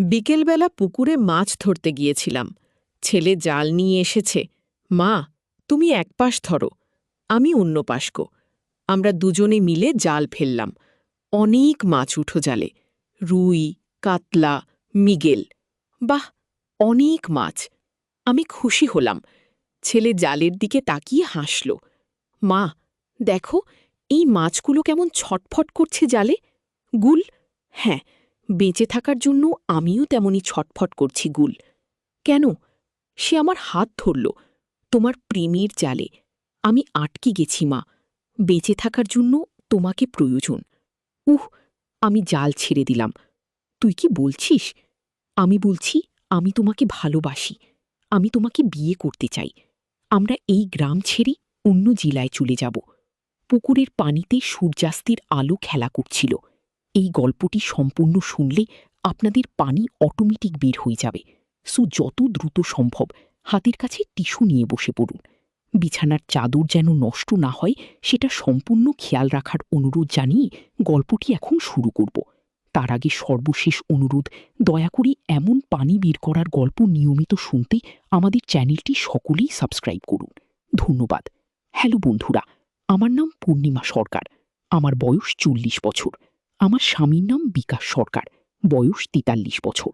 বিকেলবেলা পুকুরে মাছ ধরতে গিয়েছিলাম। ছেলে জাল নিয়ে এসেছে। মা, তুমি এক পাশ ধরো, আমি অন্য পাশকো। আমরা দুজনে মিলে জাল ফেললাম। অনেক মাছ উঠো জালে, রুই, কাতলা, মৃগেল। বাহ, অনেক মাছ! আমি খুশি হলাম। ছেলে জালের দিকে তাকিয়ে হাসল। মা, দেখো, এই মাছগুলো কেমন ছটফট করছে জালে। গুল, হ্যাঁ, বেঁচে থাকার জন্য আমিও তেমনি ছটফট করছি। গুল কেন? সে আমার হাত ধরল। তোমার প্রেমের জালে আমি আটকে গেছি মা। বেঁচে থাকার জন্য তোমাকে প্রয়োজন। আমি জাল ছেড়ে দিলাম। তুই কি বলছিস? আমি বলছি, আমি তোমাকে ভালোবাসি। আমি তোমাকে বিয়ে করতে চাই। আমরা এই গ্রাম ছেড়ে অন্য জেলায় চলে যাব। পুকুরের পানিতে সূর্যাস্তের আলো খেলা করছিল। এই গল্পটি সম্পূর্ণ শুনলে আপনাদের পানি অটোমেটিক বের হয়ে যাবে। যত দ্রুত সম্ভব হাতের কাছে টিস্যু নিয়ে বসে পড়ুন। বিছানার চাদর যেন নষ্ট না হয় সেটা সম্পূর্ণ খেয়াল রাখার অনুরোধ জানিয়ে গল্পটি এখন শুরু করব। তার আগে সর্বশেষ অনুরোধ, দয়া করে এমন পানি বের করার গল্প নিয়মিত শুনতে আমাদের চ্যানেলটি সকলেই সাবস্ক্রাইব করুন। ধন্যবাদ। হ্যালো বন্ধুরা, আমার নাম পূর্ণিমা সরকার। আমার বয়স 40 বছর। আমার স্বামীর নাম বিকাশ সরকার, বয়স 43 বছর।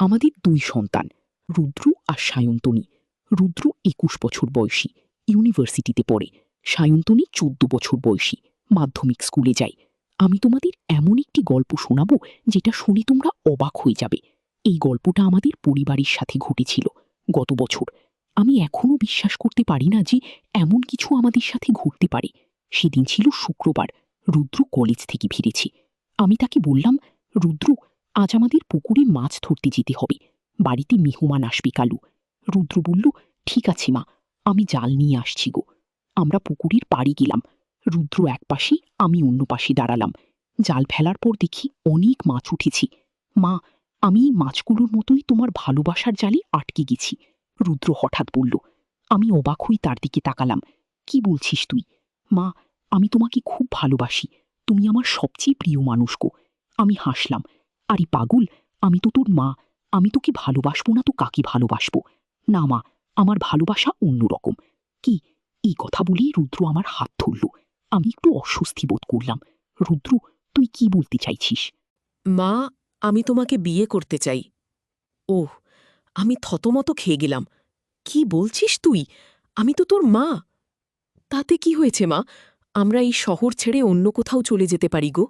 আমাদের 2 সন্তান, রুদ্র আর সায়ন্তনী। রুদ্র 21 বছর বয়সী, ইউনিভার্সিটিতে পড়ে। সায়ন্তনী 14 বছর বয়সী, মাধ্যমিক স্কুলে যায়। আমি তোমাদের এমন একটি গল্প শোনাবো যেটা শুনে তোমরা অবাক হয়ে যাবে। এই গল্পটা আমাদের পরিবারের সাথে ঘটেছিল গত বছর। আমি এখনও বিশ্বাস করতে পারি না যে এমন কিছু আমাদের সাথে ঘটতে পারে। সেদিন ছিল শুক্রবার। রুদ্র কলেজ থেকে ফিরেছে। আমি তাকে বললাম, রুদ্র, আজ আমাদের পুকুরে মাছ ধরতে যেতে হবে। বাড়িতে মেহমান আসবে কালু। রুদ্র বলল, ঠিক আছে মা, আমি জাল নিয়ে আসছি গো। আমরা পুকুরের পাড়ে গেলাম। রুদ্র এক পাশে, আমি অন্য পাশে দাঁড়ালাম। জাল ফেলার পর দেখি অনেক মাছ উঠেছি। মা, আমি এই মাছগুলোর মতোই তোমার ভালোবাসার জালে আটকে গেছি। রুদ্র হঠাৎ বলল। আমি অবাক হয়ে তার দিকে তাকালাম। কি বলছিস তুই? মা, আমি তোমাকে খুব ভালোবাসি। তুমি আমার সবচেয়ে প্রিয় মানুষ গো। আমি হাসলাম। আরে পাগল, আমি তো তোর মা। আমি তোকে ভালোবাসবো না তো কাকে ভালোবাসবো? না মা, আমার ভালোবাসা অন্যরকম। কি? এই কথা বলেই রুদ্র আমার হাত ধরল। আমি একটু অস্বস্তি বোধ করলাম। রুদ্র, তুই কি বলতে চাইছিস? মা, আমি তোমাকে বিয়ে করতে চাই। ওহ, আমি থতমত খেয়ে গেলাম। কি বলছিস তুই? আমি তো তোর মা। তাতে কি হয়েছে মা? আমরা এই শহর ছেড়ে অন্য কোথাও চলে যেতে পারি গো।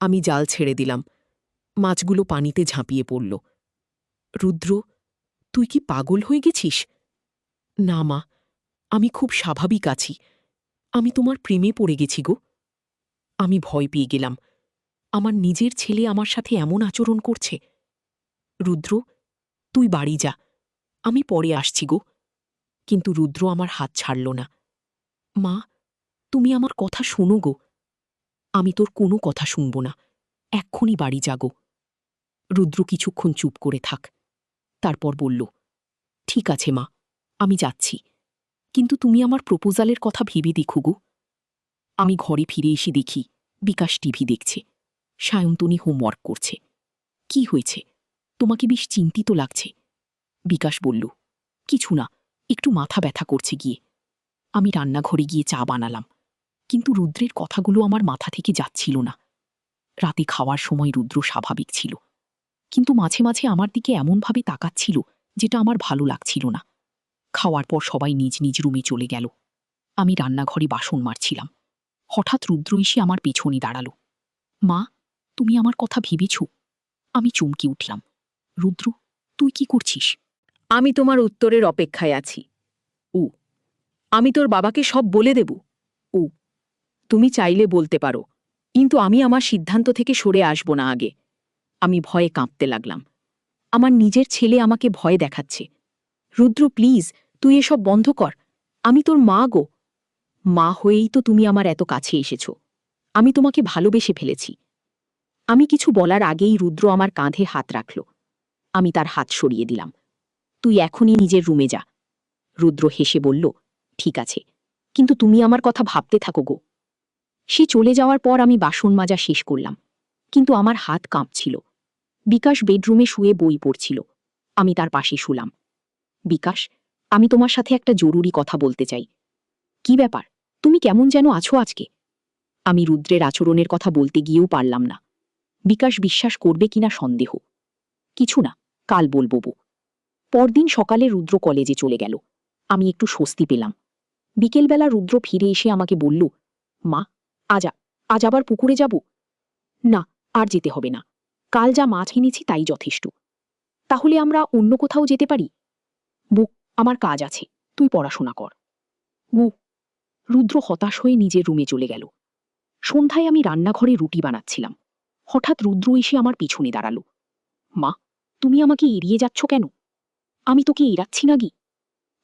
আমি জাল ছেড়ে দিলাম। মাছগুলো পানিতে ঝাঁপিয়ে পড়ল। রুদ্র, তুই কি পাগল হয়ে গেছিস? না মা, আমি খুব স্বাভাবিক আছি। আমি তোমার প্রেমে পড়ে গেছি গো। আমি ভয় পেয়ে গেলাম। আমার নিজের ছেলে আমার সাথে এমন আচরণ করছে। রুদ্র, তুই বাড়ি যা, আমি পরে আসছি গো। কিন্তু রুদ্র আমার হাত ছাড়ল না। মা, তুমি আমার কথা শোনো গো। আমি তোর কোনো কথা শুনব না। এক্ষুনি বাড়ি যা গো। রুদ্র কিছুক্ষণ চুপ করে থাক। তারপর বলল, ঠিক আছে মা, আমি যাচ্ছি। কিন্তু তুমি আমার প্রপোজালের কথা ভেবে দেখো গো। আমি ঘরে ফিরে এসে দেখি বিকাশ টিভি দেখছে। সায়ন্তনী হোমওয়ার্ক করছে। কি হয়েছে? তোমাকে বেশ চিন্তিত লাগছে। বিকাশ বলল, কিছু না, একটু মাথা ব্যথা করছে গিয়ে। আমি রান্নাঘরে গিয়ে চা বানালাম। কিন্তু রুদ্রের কথাগুলো আমার মাথা থেকে যাচ্ছিল না। রাতে খাওয়ার সময় রুদ্র স্বাভাবিক ছিল, কিন্তু মাঝে মাঝে আমার দিকে এমনভাবে তাকাচ্ছিল যেটা আমার ভালো লাগছিল না। খাওয়ার পর সবাই নিজ নিজ রুমে চলে গেল। আমি রান্নাঘরে বাসন মাজছিলাম। হঠাৎ রুদ্র এসে আমার পেছনে দাঁড়াল। মা, তুমি আমার কথা ভেবেছ? আমি চমকে উঠলাম। রুদ্র, তুই কি করছিস? আমি তোমার উত্তরের অপেক্ষায় আছি। আমি তোর বাবাকে সব বলে দেব। তুমি চাইলে বলতে পারো, কিন্তু আমি আমার সিদ্ধান্ত থেকে সরে আসব না আগে। আমি ভয়ে কাঁপতে লাগলাম। আমার নিজের ছেলে আমাকে ভয় দেখাচ্ছে। রুদ্র, প্লিজ, তুই এসব বন্ধ কর। আমি তোর মা গো। মা হয়েই তো তুমি আমার এত কাছে এসেছ। আমি তোমাকে ভালোবেসে ফেলেছি। আমি কিছু বলার আগেই রুদ্র আমার কাঁধে হাত রাখল। আমি তার হাত সরিয়ে দিলাম। তুই এখনই নিজের রুমে যা। রুদ্র হেসে বলল, ঠিক আছে, কিন্তু তুমি আমার কথা ভাবতে থাকো গো। সে চলে যাওয়ার পর আমি বাসন মাজা শেষ করলাম, কিন্তু আমার হাত কাঁপছিল। বিকাশ বেডরুমে শুয়ে বই পড়ছিল। আমি তার পাশে শুলাম। বিকাশ, আমি তোমার সাথে একটা জরুরি কথা বলতে চাই। কি ব্যাপার? তুমি কেমন যেন আছো আজকে? আমি রুদ্রের আচরণের কথা বলতে গিয়েও পারলাম না। বিকাশ বিশ্বাস করবে কিনা সন্দেহ। কিছু না, কাল বলবো। পরদিন সকালে রুদ্র কলেজে চলে গেল। আমি একটু স্বস্তি পেলাম। বিকেলবেলা রুদ্র ফিরে এসে আমাকে বলল, মা, আজ আবার পুকুরে যাব? না, আর যেতে হবে না। কাল যা মাছ এনেছি তাই যথেষ্ট। তাহলে আমরা অন্য কোথাও যেতে পারি? বু, আমার কাজ আছে, তুই পড়াশোনা কর। বু। রুদ্র হতাশ হয়ে নিজের রুমে চলে গেল। সন্ধ্যায় আমি রান্নাঘরে রুটি বানাচ্ছিলাম। হঠাৎ রুদ্র এসে আমার পিছনে দাঁড়ালো। মা, তুমি আমাকে এড়িয়ে যাচ্ছ কেন? আমি তোকে এড়াচ্ছি না গি।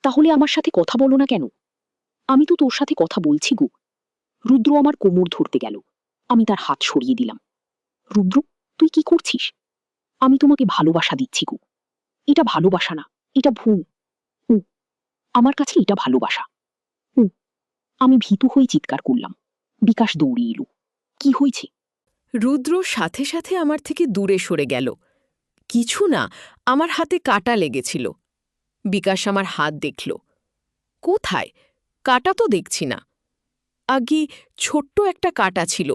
তাহলে আমার সাথে কথা বলো না কেন? আমি তো তোর সাথে কথা বলছি গো। রুদ্র আমার কোমর ধরতে গেল। আমি তার হাত সরিয়ে দিলাম। রুদ্র, তুই কি করছিস? আমি তোমাকে ভালোবাসা দিচ্ছি গো। এটা ভালোবাসা না, এটা ভুল। আমার কাছে এটা ভালোবাসা। আমি ভীতু হয়ে চিৎকার করলাম। বিকাশ দৌড়ে এলো। কি হয়েছে? রুদ্র সাথে সাথে আমার থেকে দূরে সরে গেল। কিছু না, আমার হাতে কাটা লেগেছিল। বিকাশ আমার হাত দেখল। কোথায়? কাটা তো দেখছি না। আগে ছোট্ট একটা কাটা ছিল,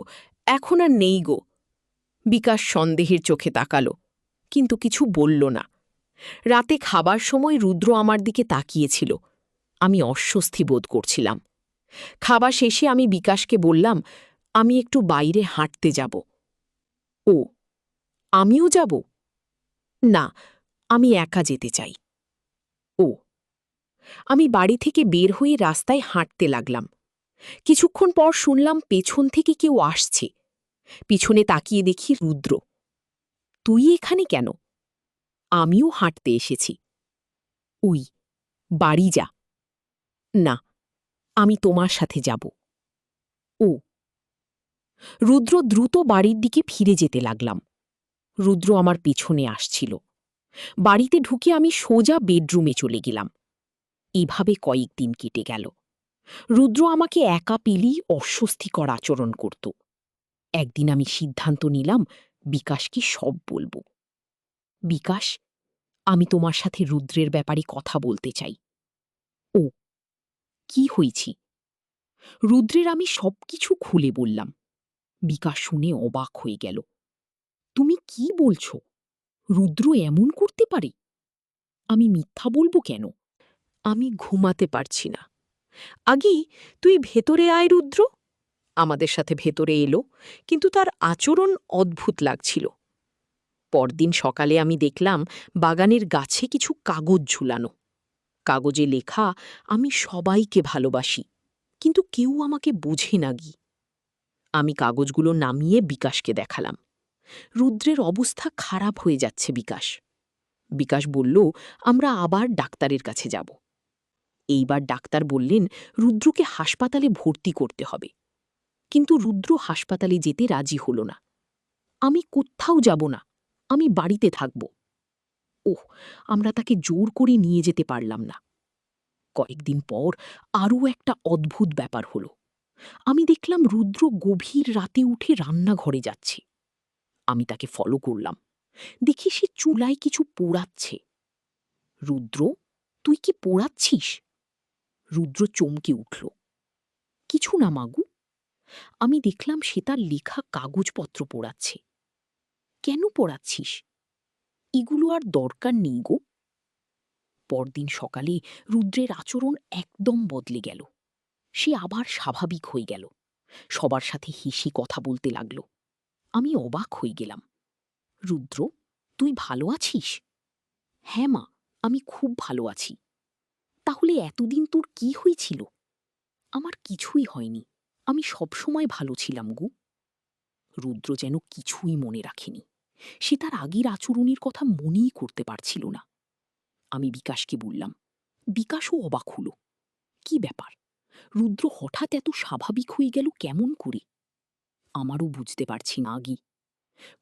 এখন আর নেই গো। বিকাশ সন্দেহের চোখে তাকালো, কিন্তু কিছু বলল না। রাতে খাবার সময় রুদ্র আমার দিকে তাকিয়েছিল। আমি অস্বস্তি বোধ করছিলাম। খাবার শেষে আমি বিকাশকে বললাম, আমি একটু বাইরে হাঁটতে যাব। ও, আমিও যাব? না, আমি একা যেতে চাই। ও। আমি বাড়ি থেকে বের হয়ে রাস্তায় হাঁটতে লাগলাম। কিছুক্ষণ পর শুনলাম পেছন থেকে কেউ আসছে। পিছনে তাকিয়ে দেখি রুদ্র। তুই এখানে কেন? আমিও হাঁটতে এসেছি। উই, বাড়ি যা। না, আমি তোমার সাথে যাব। ও। রুদ্র দ্রুত বাড়ির দিকে ফিরে যেতে লাগলাম। রুদ্র আমার পিছনে আসছিল। বাড়িতে ঢুকে আমি সোজা বেডরুমে চলে গেলাম। এভাবে কয়েকদিন কেটে গেল। রুদ্র আমাকে একা পেলেই অস্বস্তিকর আচরণ করত। একদিন আমি সিদ্ধান্ত নিলাম বিকাশকে সব বলবো। বিকাশ, আমি তোমার সাথে রুদ্রের ব্যাপারে কথা বলতে চাই। ও, কি হয়েছি? রুদ্রের আমি সবকিছু খুলে বললাম। বিকাশ শুনে অবাক হয়ে গেল। তুমি কি বলছ? রুদ্র এমন করতে পারে? আমি মিথ্যা বলবো কেন? আমি ঘুমাতে পারছি না। আগেই তুই ভেতরে আয় রুদ্র। আমাদের সাথে ভেতরে এলো, কিন্তু তার আচরণ অদ্ভুত লাগছিল। পরদিন সকালে আমি দেখলাম বাগানের গাছে কিছু কাগজ ঝুলানো। কাগজে লেখা, আমি সবাইকে ভালোবাসি, কিন্তু কেউ আমাকে বোঝে না গি। আমি কাগজগুলো নামিয়ে বিকাশকে দেখালাম। রুদ্রের অবস্থা খারাপ হয়ে যাচ্ছে বিকাশ। বিকাশ বলল, আমরা আবার ডাক্তারের কাছে যাব। এইবার ডাক্তার বললেন রুদ্রকে হাসপাতালে ভর্তি করতে হবে। কিন্তু রুদ্র হাসপাতালে যেতে রাজি হল না। আমি কোথাও যাব না, আমি বাড়িতে থাকব। ওহ, আমরা তাকে জোর করে নিয়ে যেতে পারলাম না। কয়েকদিন পর আরও একটা অদ্ভুত ব্যাপার হল। আমি দেখলাম রুদ্র গভীর রাতে উঠে রান্নাঘরে যাচ্ছে। আমি তাকে ফলো করলাম। দেখি সে চুলায় কিছু পোড়াচ্ছে। রুদ্র, তুই কি পোড়াচ্ছিস? রুদ্র চমকে উঠল। কিছু না মাগু। আমি দেখলাম সে তার লেখা কাগজপত্র পোড়াচ্ছে। কেন পোড়াচ্ছিস? এগুলো আর দরকার নেই গো। পরদিন সকালে রুদ্রের আচরণ একদম বদলে গেল। সে আবার স্বাভাবিক হয়ে গেল। সবার সাথে হেসে কথা বলতে লাগল। আমি অবাক হয়ে গেলাম। রুদ্র, তুই ভালো আছিস? হ্যাঁ মা, আমি খুব ভালো আছি। তাহলে এতদিন তোর কি হয়েছিল? আমার কিছুই হয়নি, আমি সবসময় ভালো ছিলাম গু। রুদ্র যেন কিছুই মনে রাখেনি। সে তার আগের আচরণের কথা মনেই করতে পারছিল না। আমি বিকাশকে বললাম। বিকাশও অবাক হল। কি ব্যাপার? রুদ্র হঠাৎ এত স্বাভাবিক হয়ে গেল কেমন করে? আমারও বুঝতে পারছি না আগি।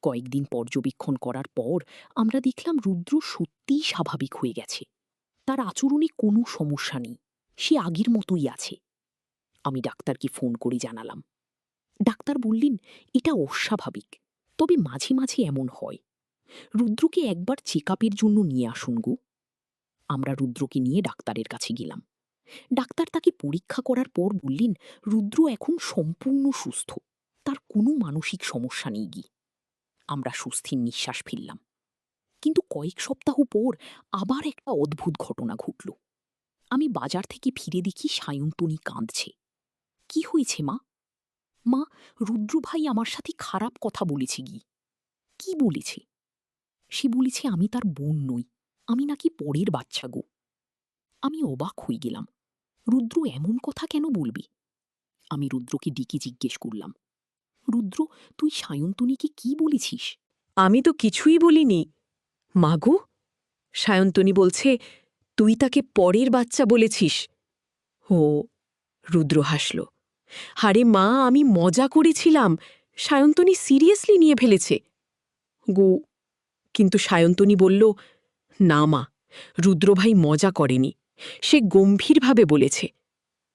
কয়েকদিন পর্যবেক্ষণ করার পর আমরা দেখলাম রুদ্র সত্যিই স্বাভাবিক হয়ে গেছে। তার আচরণে কোনো সমস্যা নেই, সে আগের মতোই আছে। আমি ডাক্তারকে ফোন করে জানালাম। ডাক্তার বললেন এটা অস্বাভাবিক, তবে মাঝে মাঝে এমন হয়। রুদ্রকে একবার চেক আপের জন্য নিয়ে আসুন গো। আমরা রুদ্রকে নিয়ে ডাক্তারের কাছে গেলাম। ডাক্তার তাকে পরীক্ষা করার পর বললেন, রুদ্র এখন সম্পূর্ণ সুস্থ, তার কোনো মানসিক সমস্যা নেই গি। আমরা সুস্থির নিঃশ্বাস ফেললাম। কিন্তু কয়েক সপ্তাহ পর আবার একটা অদ্ভুত ঘটনা ঘটল। আমি বাজার থেকে ফিরে দেখি সায়ন্তনী কাঁদছে। কি হয়েছে মা? মা, রুদ্র ভাই আমার সাথে খারাপ কথা বলেছে গি। কি বলেছে? সে বলেছে আমি তার বোন নই, আমি নাকি পরের বাচ্চা গো। আমি অবাক হয়ে গেলাম। রুদ্র এমন কথা কেন বলবি? আমি রুদ্রকে ডেকে জিজ্ঞেস করলাম, রুদ্র, তুই সায়ন্তনীকে কি বলেছিস? আমি তো কিছুই বলিনি। মাগো, সায়ন্তনী বলছে তুই তাকে পরের বাচ্চা বলেছিস। ও, রুদ্র হাসল। হারে মা, আমি মজা করেছিলাম, সায়ন্তনী সিরিয়াসলি নিয়ে ফেলেছে। গো, কিন্তু সায়ন্তনী বলল, না মা, রুদ্রভাই মজা করেনি, সে গম্ভীরভাবে বলেছে।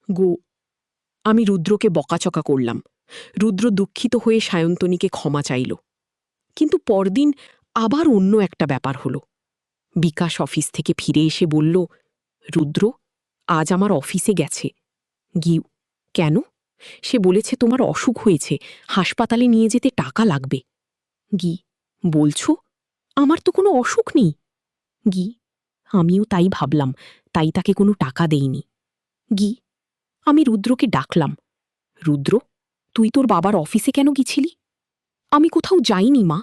গো, আমি রুদ্রকে বকাচকা করলাম। রুদ্র দুঃখিত হয়ে সায়ন্তনীকে ক্ষমা চাইল। কিন্তু পরদিন আবার অন্য একটা ব্যাপার হল। বিকাশ অফিস থেকে ফিরে এসে বলল, রুদ্র আজ আমার অফিসে গেছে। গিউ, কেন? সে বলেছে তোমার অসুখ হয়েছে, হাসপাতালে নিয়ে যেতে টাকা লাগবে। গি, বলছো? আমার তো কোনো অসুখ নেই। গি, আমিও তাই ভাবলাম, তাই তাকে কোনো টাকা দেইনি। গি, আমি রুদ্রকে ডাকলাম। রুদ্র, তুই তোর বাবার অফিসে কেন গেছিলি? আমি কোথাও যাইনি মা।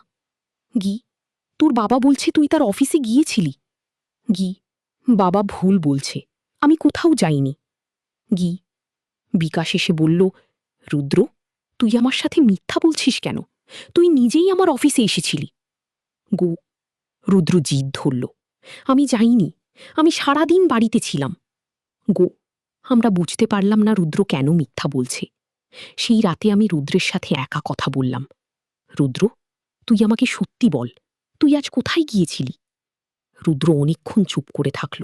গি, তোর বাবা বলছে তুই তার অফিসে গিয়েছিলি। গি, বাবা ভুল বলছে, আমি কোথাও যাইনি। গি, বিকাশ এসে বলল, রুদ্র, তুই আমার সাথে মিথ্যা বলছিস কেন? তুই নিজেই আমার অফিসে এসেছিলি। গো, রুদ্র জিদ ধরল, আমি যাইনি, আমি সারাদিন বাড়িতে ছিলাম। গো, আমরা বুঝতে পারলাম না রুদ্র কেন মিথ্যা বলছে। সেই রাতে আমি রুদ্রের সাথে একা কথা বললাম। রুদ্র, তুই আমাকে সত্যি বল, তুই আজ কোথায় গিয়েছিলি? রুদ্র অনেকক্ষণ চুপ করে থাকল।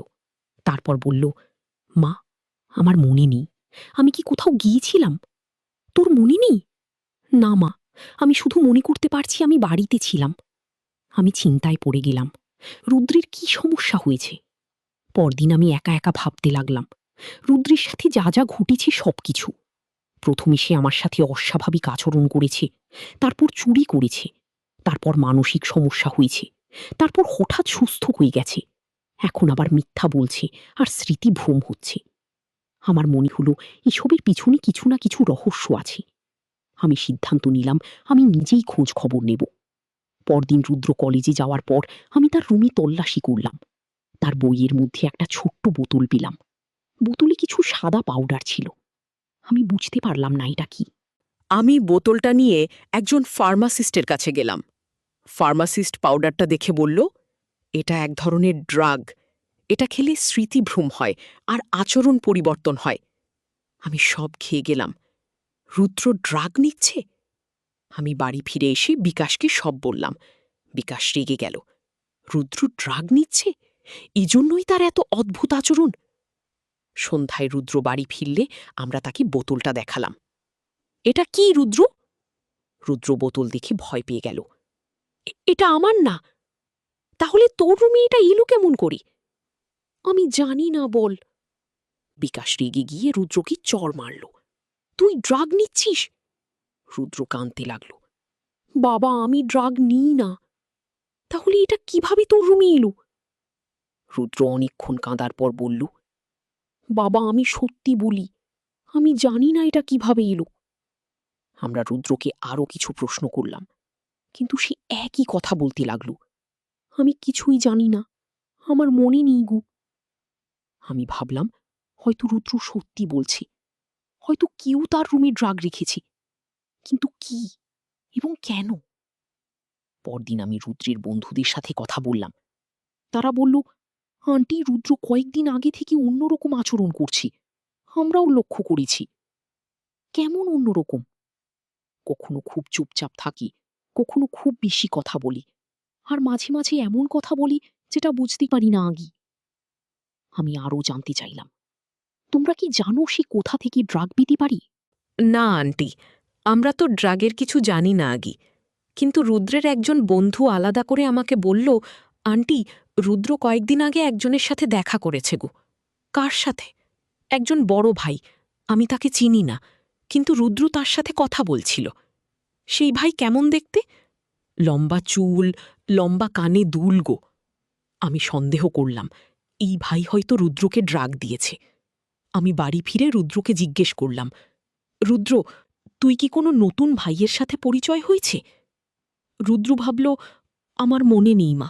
তারপর বলল, মা, আমার মনে নেই, আমি কি কোথাও গিয়েছিলাম? তোর মনে নেই? না মা, আমি শুধু মনে করতে পারছি আমি বাড়িতে ছিলাম। আমি চিন্তায় পড়ে গেলাম, রুদ্রের কি সমস্যা হয়েছে। পরদিন আমি একা একা ভাবতে লাগলাম, রুদ্রের সাথে যা যা ঘটেছে সবকিছু। প্রথমে সে আমার সাথে অস্বাভাবিক আচরণ করেছে, তারপর চুরি করেছে, তারপর মানসিক সমস্যা হয়েছে, তারপর হঠাৎ সুস্থ হয়ে গেছে, এখন আবার মিথ্যা বলছে আর স্মৃতিভ্রম হচ্ছে। আমার মনে হলো এসবের পিছনে কিছু না কিছু রহস্য আছে। আমি সিদ্ধান্ত নিলাম আমি নিজেই খোঁজ খবর নেব। পরদিন রুদ্র কলেজে যাওয়ার পর আমি তার রুমে তল্লাশি করলাম। তার বইয়ের মধ্যে একটা ছোট্ট বোতল পেলাম। বোতলে কিছু সাদা পাউডার ছিল। আমি বুঝতে পারলাম না এটা কি। আমি বোতলটা নিয়ে একজন ফার্মাসিস্টের কাছে গেলাম। ফার্মাসিস্ট পাউডারটা দেখে বলল, এটা এক ধরনের ড্রাগ, এটা খেলে স্মৃতিভ্রম হয় আর আচরণ পরিবর্তন হয়। আমি সব খেয়ে গেলাম। রুদ্র ড্রাগ নিচ্ছে? আমি বাড়ি ফিরে এসে বিকাশকে সব বললাম। বিকাশ রেগে গেল, রুদ্র ড্রাগ নিচ্ছে, এজন্যই তার এত অদ্ভুত আচরণ। সন্ধ্যায় রুদ্র বাড়ি ফিরলে আমরা তাকে বোতলটা দেখালাম। এটা কি রুদ্র? রুদ্র বোতল দেখে ভয় পেয়ে গেল। এটা আমার না। তাহলে তোর রুমে এটা এলো কেমন করি? আমি জানি না, বল। বিকাশ রেগে গিয়ে রুদ্রকে চড় মারল। তুই ড্রাগ নিচ্ছিস? রুদ্র কাঁদতে লাগল। বাবা, আমি ড্রাগ নিই না। তাহলে এটা কিভাবে তোর রুমে এলো? রুদ্র অনেকক্ষণ কাঁদার পর বলল, বাবা, আমি সত্যি বলি, আমি জানি না এটা কিভাবে এলো। আমরা রুদ্রকে আরও কিছু প্রশ্ন করলাম, কিন্তু সে একই কথা বলতে লাগল, আমি কিছুই জানি না, আমার মনে নেই গো। আমি ভাবলাম হয়তো রুদ্র সত্যি বলছে, হয়তো কেউ তার রুমে ড্রাগ রেখেছে, কিন্তু কি এবং কেন? পরদিন আমি রুদ্রের বন্ধুদের সাথে কথা বললাম। তারা বলল, আন্টি, রুদ্র কয়েকদিন আগে থেকে অন্যরকম আচরণ করছি, আমরাও লক্ষ্য করেছি। কেমন অন্যরকম? কখনো খুব চুপচাপ থাকি, কখনো খুব বেশি কথা বলি, আর মাঝে মাঝে এমন কথা বলি যেটা বুঝতে পারি না আগে। আমি আরও জানতে চাইলাম, তোমরা কি জানো সে কোথা থেকে ড্রাগ পেতে পারি? না আন্টি, আমরা তো ড্রাগের কিছু জানি না আগে, কিন্তু রুদ্রের একজন বন্ধু আলাদা করে আমাকে বলল, আন্টি, রুদ্র কয়েকদিন আগে একজনের সাথে দেখা করেছে গো। কার সাথে? একজন বড় ভাই, আমি তাকে চিনি না, কিন্তু রুদ্র তার সাথে কথা বলছিল। সেই ভাই কেমন দেখতে? লম্বা চুল, লম্বা কানে দুল গো। আমি সন্দেহ করলাম এই ভাই হয়তো রুদ্রকে ড্রাগ দিয়েছে। আমি বাড়ি ফিরে রুদ্রকে জিজ্ঞেস করলাম, রুদ্র, তুই কি কোনো নতুন ভাইয়ের সাথে পরিচয় হয়েছে? রুদ্র ভাবল, আমার মনে নেই মা।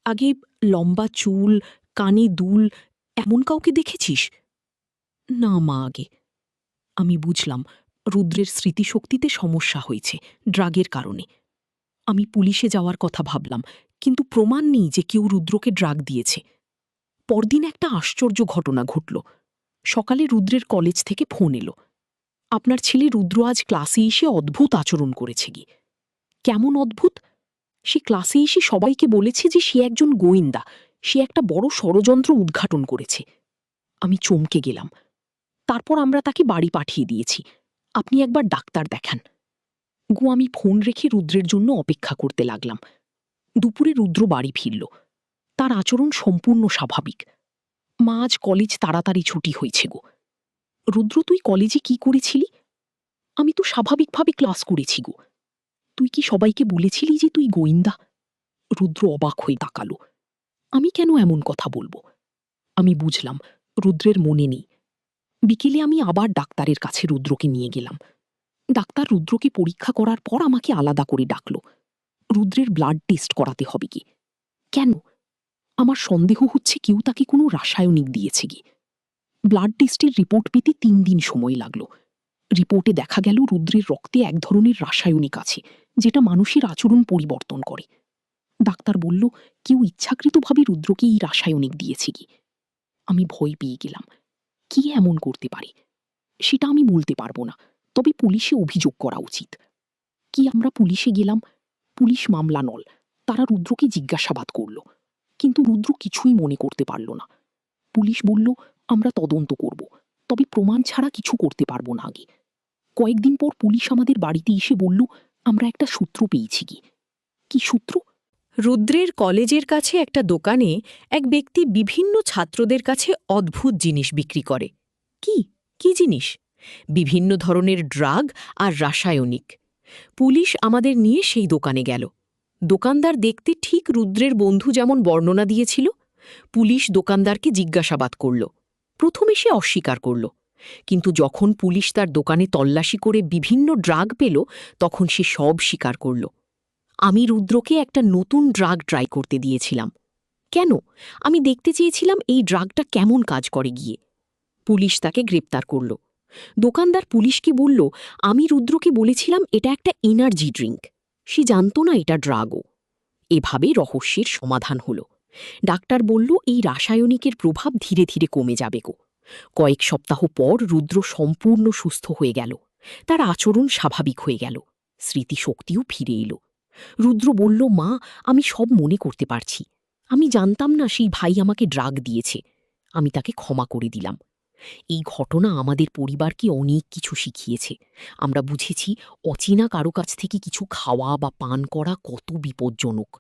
আগে লম্বা চুল, কানে দুল এমন কাউকে দেখেছিস? না মা, আগে। আমি বুঝলাম রুদ্রের স্মৃতিশক্তিতে সমস্যা হয়েছে ড্রাগের কারণে। আমি পুলিশে যাওয়ার কথা ভাবলাম, কিন্তু প্রমাণ নেই যে কেউ রুদ্রকে ড্রাগ দিয়েছে। পরদিন একটা আশ্চর্য ঘটনা ঘটল। সকালে রুদ্রের কলেজ থেকে ফোন এলো, আপনার ছেলে রুদ্র আজ ক্লাসে এসে অদ্ভুত আচরণ করেছে গি। কেমন অদ্ভুত? সে ক্লাসে এসে সবাইকে বলেছে যে সে একজন গোয়েন্দা, সে একটা বড় ষড়যন্ত্র উদ্ঘাটন করেছে। আমি চমকে গেলাম। তারপর আমরা তাকে বাড়ি পাঠিয়ে দিয়েছি। আপনি একবার ডাক্তার দেখান। আমি ফোন রেখে রুদ্রের জন্য অপেক্ষা করতে লাগলাম। দুপুরে রুদ্র বাড়ি ফিরল। তার আচরণ সম্পূর্ণ স্বাভাবিক। মা, আজ কলেজ তাড়াতাড়ি ছুটি হয়েছে গো। রুদ্র, তুই কলেজে কি করেছিলি? আমি তো স্বাভাবিকভাবে ক্লাস করেছি গো। তুই কি সবাইকে বলেছিলি যে তুই গোয়েন্দা? রুদ্র অবাক হয়ে তাকালো। আমি কেন এমন কথা বলবো? আমি বুঝলাম রুদ্রের মনে নেই। বিকেলে আমি আবার ডাক্তারের কাছে রুদ্রকে নিয়ে গেলাম। ডাক্তার রুদ্রকে পরীক্ষা করার পর আমাকে আলাদা করে ডাকল। রুদ্রের ব্লাড টেস্ট করাতে হবে কি। কেন? আমার সন্দেহ হচ্ছে কেউ তাকে কোনো রাসায়নিক দিয়েছে কি। ব্লাড টেস্টের রিপোর্ট পেতে 3 দিন সময় লাগলো। রিপোর্টে দেখা গেল রুদ্রের রক্তে এক ধরনের রাসায়নিক আছে, যেটা মানুষের আচরণ পরিবর্তন করে। ডাক্তার বলল কেউ ইচ্ছাকৃতভাবে রুদ্রকে এই রাসায়নিক দিয়েছে কি। আমি ভয় পেয়ে গেলাম। কি এমন করতে পারে সেটা আমি বলতে পারবো না, তবে পুলিশে অভিযোগ করা উচিত। কি আমরা পুলিশে গেলাম। পুলিশ মামলা নল, তারা রুদ্রকে জিজ্ঞাসাবাদ করল, কিন্তু রুদ্র কিছুই মনে করতে পারল না। পুলিশ বলল আমরা তদন্ত করব, তবে প্রমাণ ছাড়া কিছু করতে পারবো না আগে। কয়েকদিন পর পুলিশ আমাদের বাড়িতে এসে বলল আমরা একটা সূত্র পেয়েছি কি। কি সূত্র? রুদ্রের কলেজের কাছে একটা দোকানে এক ব্যক্তি বিভিন্ন ছাত্রদের কাছে অদ্ভুত জিনিস বিক্রি করে। কি কি জিনিস? বিভিন্ন ধরনের ড্রাগ আর রাসায়নিক। পুলিশ আমাদের নিয়ে সেই দোকানে গেল। দোকানদার দেখতে ঠিক রুদ্রের বন্ধু যেমন বর্ণনা দিয়েছিল। পুলিশ দোকানদারকে জিজ্ঞাসাবাদ করল। প্রথমে সে অস্বীকার করল, কিন্তু যখন পুলিশ তার দোকানে তল্লাশি করে বিভিন্ন ড্রাগ পেল, তখন সে সব স্বীকার করল। আমি রুদ্রকে একটা নতুন ড্রাগ ট্রাই করতে দিয়েছিলাম। কেন? আমি দেখতে চেয়েছিলাম এই ড্রাগটা কেমন কাজ করে গিয়ে। পুলিশ তাকে গ্রেপ্তার করল। দোকানদার পুলিশকে বলল আমি রুদ্রকে বলেছিলাম এটা একটা এনার্জি ড্রিঙ্ক। সে জানত না এটা ড্রাগও। এভাবে রহস্যের সমাধান হল। ডাক্তার বলল এই রাসায়নিকের প্রভাব ধীরে ধীরে কমে যাবে গো। কয়েক সপ্তাহ পর রুদ্র সম্পূর্ণ সুস্থ হয়ে গেল। তার আচরণ স্বাভাবিক হয়ে গেল। স্মৃতিশক্তিও ফিরে এলো। রুদ্র বলল, মা, আমি সব মনে করতে পারছি। আমি জানতাম না সেই ভাই আমাকে ড্রাগ দিয়েছে। আমি তাকে ক্ষমা করে দিলাম। এই ঘটনা আমাদের পরিবারকে অনেক কিছু শিখিয়েছে। আমরা বুঝেছি অচেনা কারো কাছ থেকে কিছু খাওয়া বা পান করা কত বিপজ্জনক।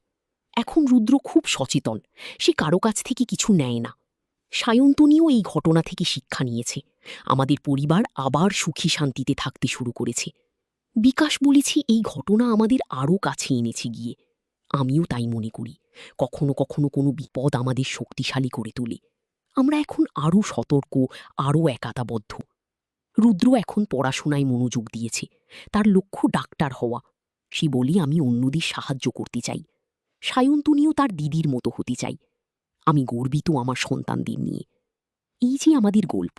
এখন রুদ্র খুব সচেতন, সে কারো কাছ থেকে কিছু নেয় না। সায়ন্তনীও এই ঘটনা থেকে শিক্ষা নিয়েছে। আমাদের পরিবার আবার সুখী শান্তিতে থাকতে শুরু করেছে। বিকাশ বলেছি এই ঘটনা আমাদের আরও কাছে এনেছে গিয়ে। আমিও তাই মনে করি। কখনো কখনো কোনো বিপদ আমাদের শক্তিশালী করে তোলে। আমরা এখন আরও সতর্ক, আরও একাতাবদ্ধ। রুদ্র এখন পড়াশোনায় মনোযোগ দিয়েছে। তার লক্ষ্য ডাক্তার হওয়া। সে বলি আমি অন্যদের সাহায্য করতে চাই। সায়ন্তনীও তার দিদির মতো হতে চাই। আমি গর্বিত আমার সন্তানদের নিয়ে। এই যে আমাদের গল্প,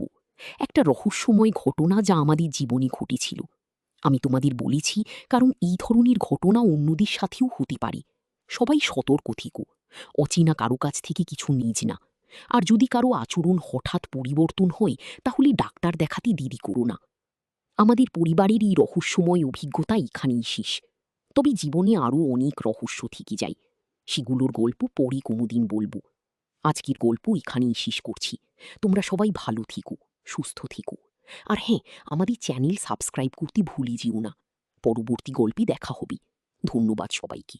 একটা রহস্যময় ঘটনা যা আমাদের জীবনে ঘটেছিল। আমি তোমাদের বলেছি কারণ এই ধরনের ঘটনা অন্যদের সাথেও হতে পারে। সবাই সতর্ক থেকো। অচেনা কারো কাছ থেকে কিছু নিজ না। আর যদি কারো আচরণ হঠাৎ পরিবর্তন হয়, তাহলে ডাক্তার দেখাতে দেরি করো না। আমাদের পরিবারের এই রহস্যময় অভিজ্ঞতা এখানেই শেষ। তবে জীবনে আরও অনেক রহস্য থেকে যায়। সেগুলোর গল্প পরে কোনোদিন বলবো। আজকের গল্প এখানেই শেষ করছি। তোমরা সবাই ভালো থেকো, সুস্থ থেকো। আর হ্যাঁ, আমাদের চ্যানেল সাবস্ক্রাইব করতে ভুলে যেও না। পরবর্তী গল্পে দেখা হবে। ধন্যবাদ সবাইকে।